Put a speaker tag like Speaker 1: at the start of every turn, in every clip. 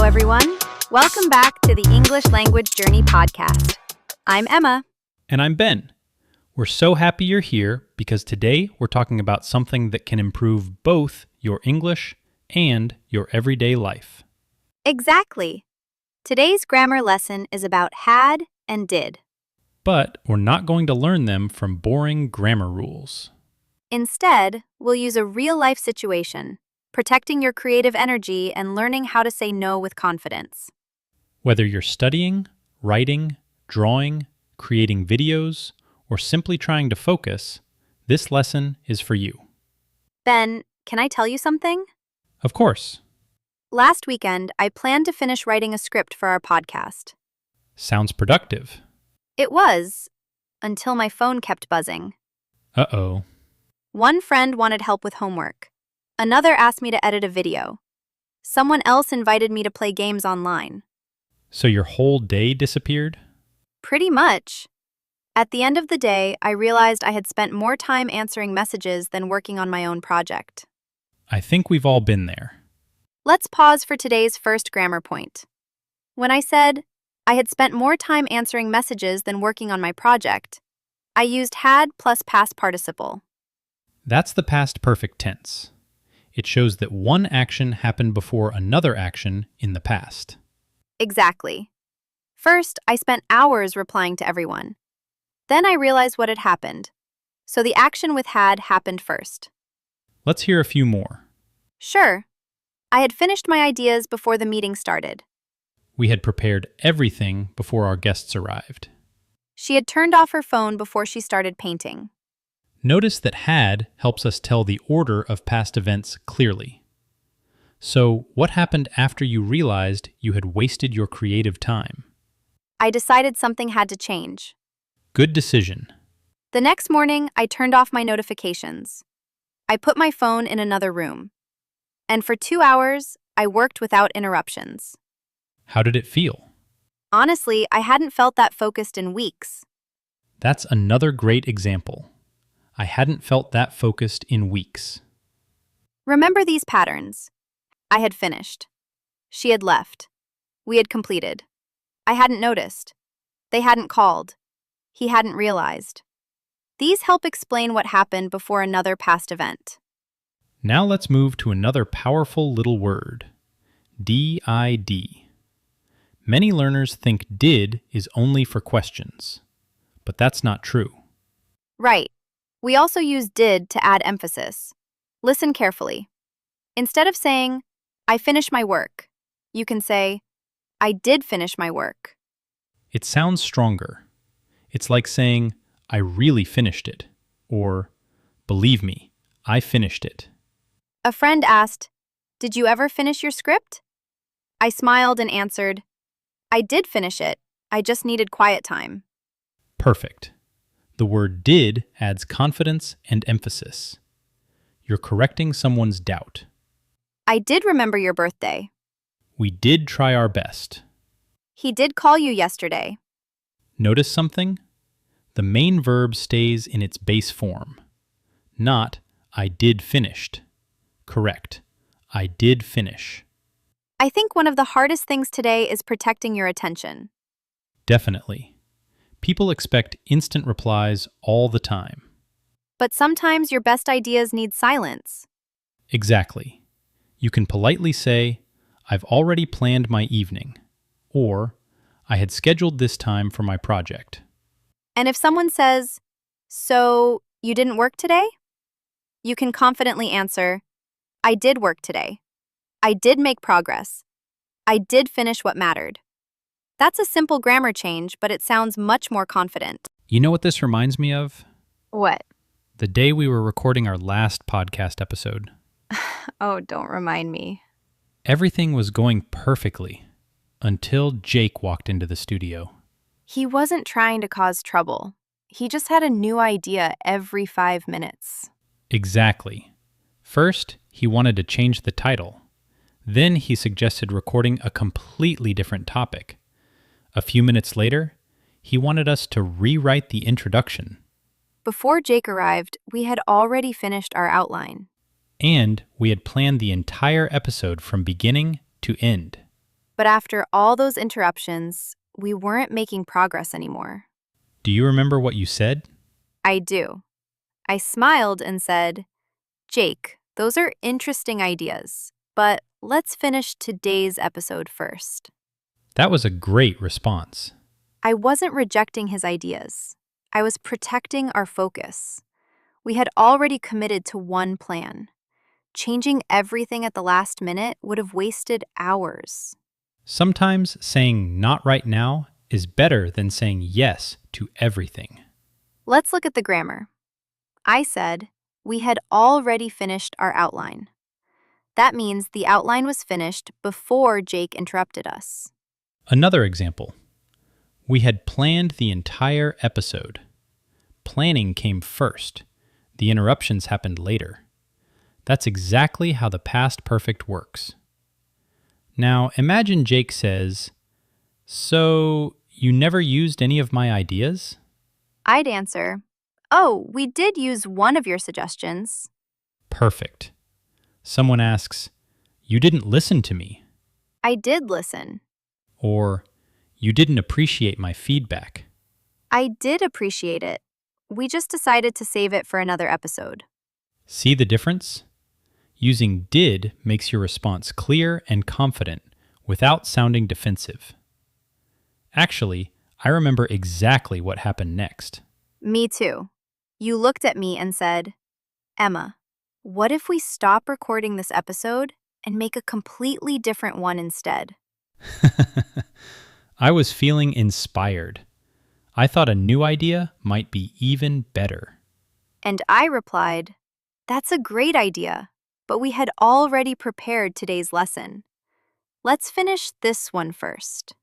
Speaker 1: everyone. Welcome back to the English Language Journey podcast. I'm Emma.
Speaker 2: And I'm Ben. We're so happy you're here because today we're talking about something that can improve both your English and your everyday life.
Speaker 1: Exactly. Today's grammar lesson is about had and did.
Speaker 2: But we're not going to learn them from boring grammar rules.
Speaker 1: Instead, we'll use a real-life situation, protecting your creative energy and learning how to say no with confidence.
Speaker 2: Whether you're studying, writing, drawing, creating videos, or simply trying to focus, this lesson is for you.
Speaker 1: Ben, can I tell you something?
Speaker 2: Of course.
Speaker 1: Last weekend, I planned to finish writing a script for our podcast.
Speaker 2: Sounds productive.
Speaker 1: It was, until my phone kept buzzing.
Speaker 2: Uh-oh.
Speaker 1: One friend wanted help with homework. Another asked me to edit a video. Someone else invited me to play games online.
Speaker 2: So your whole day disappeared?
Speaker 1: Pretty much. At the end of the day, I realized I had spent more time answering messages than working on my own project.
Speaker 2: I think we've all been there.
Speaker 1: Let's pause for today's first grammar point. When I said, I had spent more time answering messages than working on my project, I used had plus past participle.
Speaker 2: That's the past perfect tense. It shows that one action happened before another action in the past.
Speaker 1: Exactly. First, I spent hours replying to everyone. Then I realized what had happened. So the action with had happened first.
Speaker 2: Let's hear a few more.
Speaker 1: Sure. I had finished my ideas before the meeting started.
Speaker 2: We had prepared everything before our guests arrived.
Speaker 1: She had turned off her phone before she started painting.
Speaker 2: Notice that had helps us tell the order of past events clearly. So, what happened after you realized you had wasted your creative time?
Speaker 1: I decided something had to change.
Speaker 2: Good decision.
Speaker 1: The next morning, I turned off my notifications. I put my phone in another room. And for 2 hours, I worked without interruptions.
Speaker 2: How did it feel?
Speaker 1: Honestly, I hadn't felt that focused in weeks.
Speaker 2: That's another great example. I hadn't felt that focused in weeks.
Speaker 1: Remember these patterns. I had finished. She had left. We had completed. I hadn't noticed. They hadn't called. He hadn't realized. These help explain what happened before another past event.
Speaker 2: Now let's move to another powerful little word. DID. Many learners think did is only for questions, but that's not true.
Speaker 1: Right. We also use did to add emphasis. Listen carefully. Instead of saying, I finished my work, you can say, I did finish my work.
Speaker 2: It sounds stronger. It's like saying, I really finished it, or, believe me, I finished it.
Speaker 1: A friend asked, Did you ever finish your script? I smiled and answered, I did finish it. I just needed quiet time.
Speaker 2: Perfect. The word did adds confidence and emphasis. You're correcting someone's doubt.
Speaker 1: I did remember your birthday.
Speaker 2: We did try our best.
Speaker 1: He did call you yesterday.
Speaker 2: Notice something? The main verb stays in its base form. Not, I did finished. Correct. I did finish.
Speaker 1: I think one of the hardest things today is protecting your attention.
Speaker 2: Definitely. People expect instant replies all the time.
Speaker 1: But sometimes your best ideas need silence.
Speaker 2: Exactly. You can politely say, I've already planned my evening, or I had scheduled this time for my project.
Speaker 1: And if someone says, So, you didn't work today? You can confidently answer, I did work today. I did make progress. I did finish what mattered. That's a simple grammar change, but it sounds much more confident.
Speaker 2: You know what this reminds me of?
Speaker 1: What?
Speaker 2: The day we were recording our last podcast episode.
Speaker 1: Oh, don't remind me.
Speaker 2: Everything was going perfectly until Jake walked into the studio.
Speaker 1: He wasn't trying to cause trouble. He just had a new idea every 5 minutes.
Speaker 2: Exactly. First, he wanted to change the title. Then he suggested recording a completely different topic. A few minutes later, he wanted us to rewrite the introduction.
Speaker 1: Before Jake arrived, we had already finished our outline.
Speaker 2: And we had planned the entire episode from beginning to end.
Speaker 1: But after all those interruptions, we weren't making progress anymore.
Speaker 2: Do you remember what you said?
Speaker 1: I do. I smiled and said, Jake, those are interesting ideas, but let's finish today's episode first.
Speaker 2: That was a great response.
Speaker 1: I wasn't rejecting his ideas. I was protecting our focus. We had already committed to one plan. Changing everything at the last minute would have wasted hours.
Speaker 2: Sometimes saying not right now is better than saying yes to everything.
Speaker 1: Let's look at the grammar. I said, we had already finished our outline. That means the outline was finished before Jake interrupted us.
Speaker 2: Another example. We had planned the entire episode. Planning came first. The interruptions happened later. That's exactly how the past perfect works. Now, imagine Jake says, "So, you never used any of my ideas?"
Speaker 1: I'd answer, oh, we did use one of your suggestions.
Speaker 2: Perfect. Someone asks, "You didn't listen to me,"
Speaker 1: I did listen.
Speaker 2: or "You didn't appreciate my feedback."
Speaker 1: I did appreciate it. We just decided to save it for another episode.
Speaker 2: See the difference? Using did makes your response clear and confident without sounding defensive. Actually, I remember exactly what happened next.
Speaker 1: Me too. You looked at me and said, Emma, what if we stop recording this episode and make a completely different one instead?
Speaker 2: I was feeling inspired. I thought a new idea might be even better.
Speaker 1: And I replied, that's a great idea, but we had already prepared today's lesson. Let's finish this one first.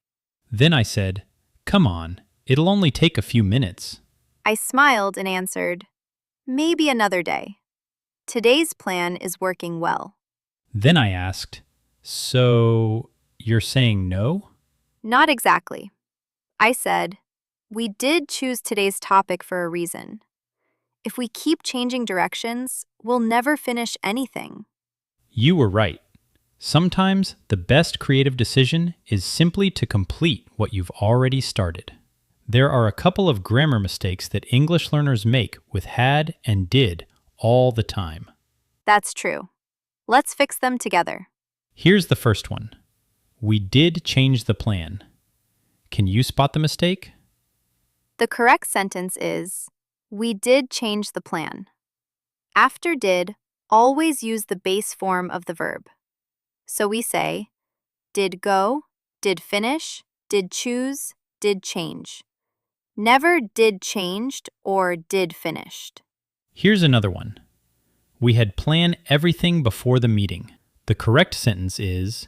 Speaker 2: Then I said, "Come on, it'll only take a few minutes."
Speaker 1: I smiled and answered, maybe another day. Today's plan is working well.
Speaker 2: Then I asked, "So, you're saying no?"
Speaker 1: Not exactly. I said, we did choose today's topic for a reason. If we keep changing directions, we'll never finish anything.
Speaker 2: You were right. Sometimes the best creative decision is simply to complete what you've already started. There are a couple of grammar mistakes that English learners make with had and did all the time.
Speaker 1: That's true. Let's fix them together.
Speaker 2: Here's the first one. We did change the plan. Can you spot the mistake?
Speaker 1: The correct sentence is, we did change the plan. After did, always use the base form of the verb. So we say, did go, did finish, did choose, did change. Never did changed or did finished.
Speaker 2: Here's another one. We had planned everything before the meeting. The correct sentence is,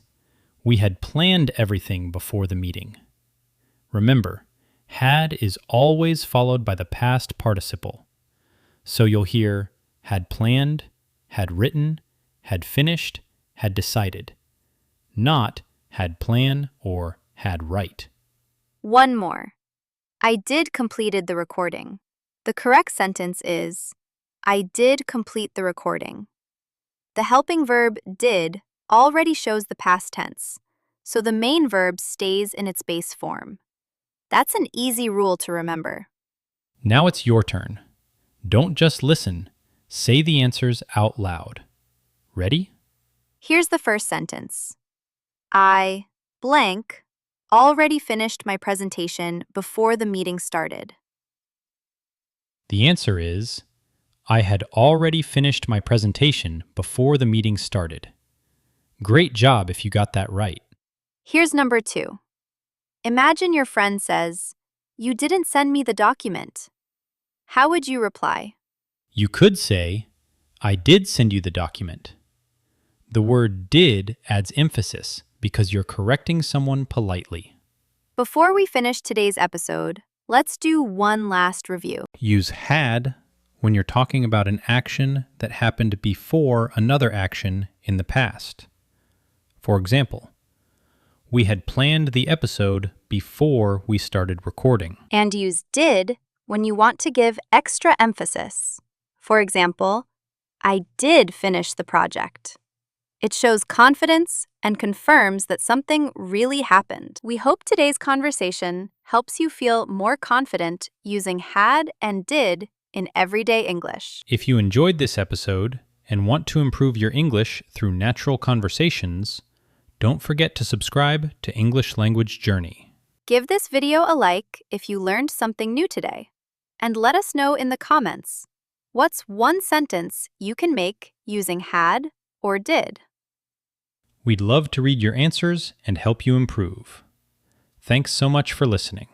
Speaker 2: we had planned everything before the meeting. Remember, had is always followed by the past participle. So you'll hear had planned, had written, had finished, had decided. Not had plan or had right.
Speaker 1: One more. I did completed the recording. The correct sentence is, I did complete the recording. The helping verb did already shows the past tense, so the main verb stays in its base form. That's an easy rule to remember.
Speaker 2: Now it's your turn. Don't just listen. Say the answers out loud. Ready?
Speaker 1: Here's the first sentence. I, blank, already finished my presentation before the meeting started.
Speaker 2: The answer is, I had already finished my presentation before the meeting started. Great job if you got that right.
Speaker 1: Here's number 2. Imagine your friend says, you didn't send me the document. How would you reply?
Speaker 2: You could say, I did send you the document. The word did adds emphasis because you're correcting someone politely.
Speaker 1: Before we finish today's episode, let's do one last review.
Speaker 2: Use had when you're talking about an action that happened before another action in the past. For example, we had planned the episode before we started recording.
Speaker 1: And use did when you want to give extra emphasis. For example, I did finish the project. It shows confidence and confirms that something really happened. We hope today's conversation helps you feel more confident using had and did in everyday English.
Speaker 2: If you enjoyed this episode and want to improve your English through natural conversations, don't forget to subscribe to English Language Journey.
Speaker 1: Give this video a like if you learned something new today, and let us know in the comments what's one sentence you can make using had or did.
Speaker 2: We'd love to read your answers and help you improve. Thanks so much for listening.